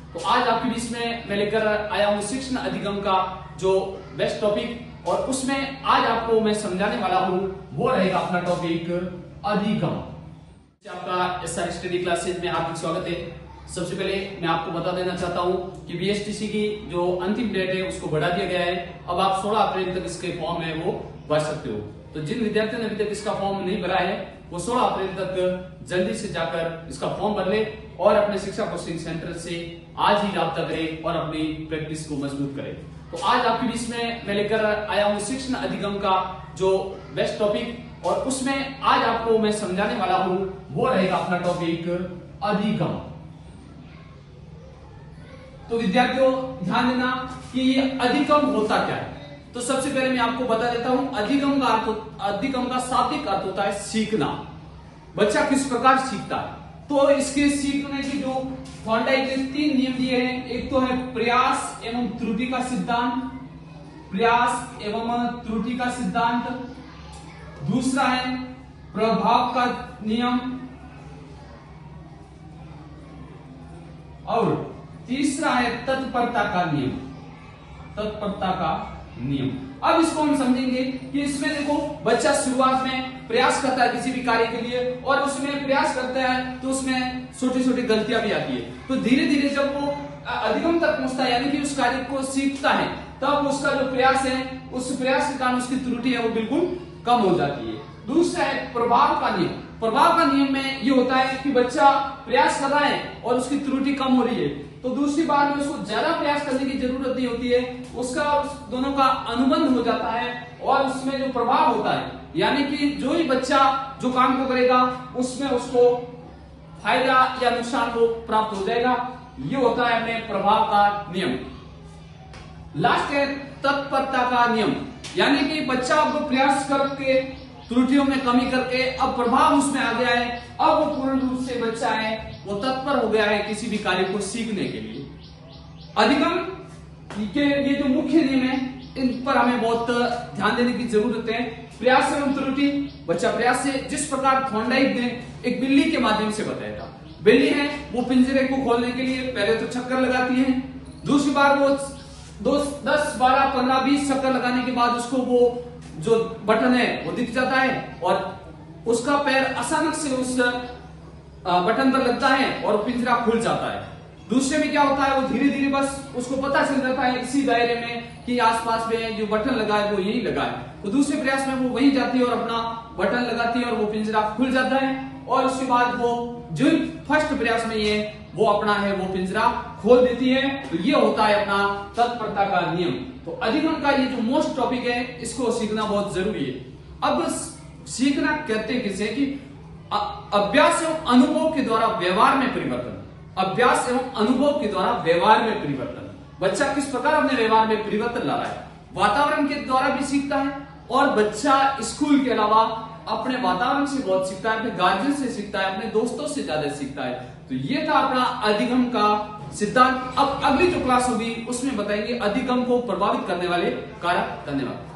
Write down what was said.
तो आज आपके बीच में मैं लेकर आया हूं शिक्षण अधिगम का जो बेस्ट टॉपिक, और उसमें आज आपको मैं समझाने वाला हूं वो रहेगा अपना टॉपिक अधिगम। आपका एसआर स्टडी क्लासेज में हार्दिक स्वागत है। सबसे पहले मैं आपको बता देना चाहता हूं कि बीएसटीसी की जो अंतिम डेट है उसको बढ़ा दिया गया है। अब आप 16 अप्रैल तक इसके फॉर्म है वो भर सकते हो। तो जिन विद्यार्थियों ने अभी तक इसका फॉर्म नहीं भरा है वो 16 अप्रैल तक जल्दी से जाकर इसका फॉर्म भर ले और अपने शिक्षा कोचिंग सेंटर से आज ही राब्ता करें और अपनी प्रैक्टिस को मजबूत करें। तो आज आपके बीच में मैं लेकर आया हूं शिक्षण अधिगम का जो बेस्ट टॉपिक, और उसमें आज आपको मैं समझाने वाला हूं वो रहेगा अपना टॉपिक अधिगम। तो विद्यार्थियों ध्यान देना कि ये अधिगम होता क्या है। तो सबसे पहले मैं आपको बता देता हूं अधिगम का शाब्दिक अर्थ होता है सीखना। बच्चा किस प्रकार सीखता है, तो इसके सीखने की जो थॉर्नडाइक के 3 नियम दिए हैं। एक तो है प्रयास एवं त्रुटि का सिद्धांत, प्रयास एवं त्रुटि का सिद्धांत। दूसरा है प्रभाव का नियम, और तीसरा है तत्परता का नियम, तत्परता का नियम। अब इसको हम समझेंगे कि इसमें देखो बच्चा शुरुआत में प्रयास करता है किसी भी कार्य के लिए, और उसमें प्रयास करता है तो उसमें छोटी छोटी गलतियां भी आती है। तो धीरे धीरे जब वो अधिगम तक पहुंचता है यानी कि उस कार्य को सीखता है, तब उसका जो प्रयास है उस प्रयास के कारण उसकी त्रुटि है वो बिल्कुल कम हो जाती है। दूसरा है प्रभाव का नियम। प्रभाव का नियम में ये होता है कि बच्चा प्रयास कर रहा है और उसकी त्रुटि कम हो रही है, तो दूसरी बार में उसको ज्यादा प्रयास करने की जरूरत नहीं होती है, उसका दोनों का अनुबंध हो जाता है और उसमें जो प्रभाव होता है यानी कि जो ही बच्चा जो काम को करेगा उसमें उसको फायदा या नुकसान को प्राप्त हो जाएगा। ये होता है अपने प्रभाव का नियम। लास्ट है तत्परता का नियम, यानी कि बच्चा अब प्रयास करके त्रुटियों में कमी करके अब प्रभाव उसमें आ गया है, अब वो पूर्ण रूप से बच्चा है वो तत्पर हो गया है किसी भी कार्य को सीखने के लिए। अधिगम के ये जो मुख्य नियम है इन पर हमें बहुत ध्यान देने की जरूरत है। प्रयास एवं त्रुटि, बच्चा प्रयास से, जिस प्रकार थॉर्नडाइक ने एक बिल्ली के माध्यम से बताया था। बिल्ली है वो पिंजरे को खोलने के लिए पहले तो चक्कर लगाती है, दूसरी बार वो 10, 12, 15, 20 चक्कर लगाने के बाद उसको वो जो बटन है वो दिख जाता है और उसका पैर अचानक से उस बटन पर लगता है और पिंजरा खुल जाता है। दूसरे में क्या होता है, वो धीरे धीरे बस उसको पता चल जाता है इसी दायरे में कि आसपास में जो बटन लगा है वो यही लगा है, तो दूसरे प्रयास में वो वहीं जाती है और अपना बटन लगाती है और वो पिंजरा खुल जाता है। और उसके बाद वो जो फर्स्ट प्रयास में ये वो अपना है वो पिंजरा खोल देती है। तो ये होता है अपना तत्परता का नियम। तो अधिगम का ये जो मोस्ट टॉपिक है इसको सीखना बहुत जरूरी है। अब सीखना कहते हैं किसे कि अभ्यास एवं अनुभव के द्वारा व्यवहार में परिवर्तन, अभ्यास एवं अनुभव के द्वारा व्यवहार में परिवर्तन। बच्चा किस प्रकार अपने व्यवहार में परिवर्तन ला रहा है, वातावरण के द्वारा भी सीखता है, और बच्चा स्कूल के अलावा अपने वातावरण से बहुत सीखता है, अपने गार्जियन से सीखता है, अपने दोस्तों से ज्यादा सीखता है। तो ये था अपना अधिगम का सिद्धांत। अब अगली जो क्लास होगी उसमें बताएंगे अधिगम को प्रभावित करने वाले कारक। धन्यवाद।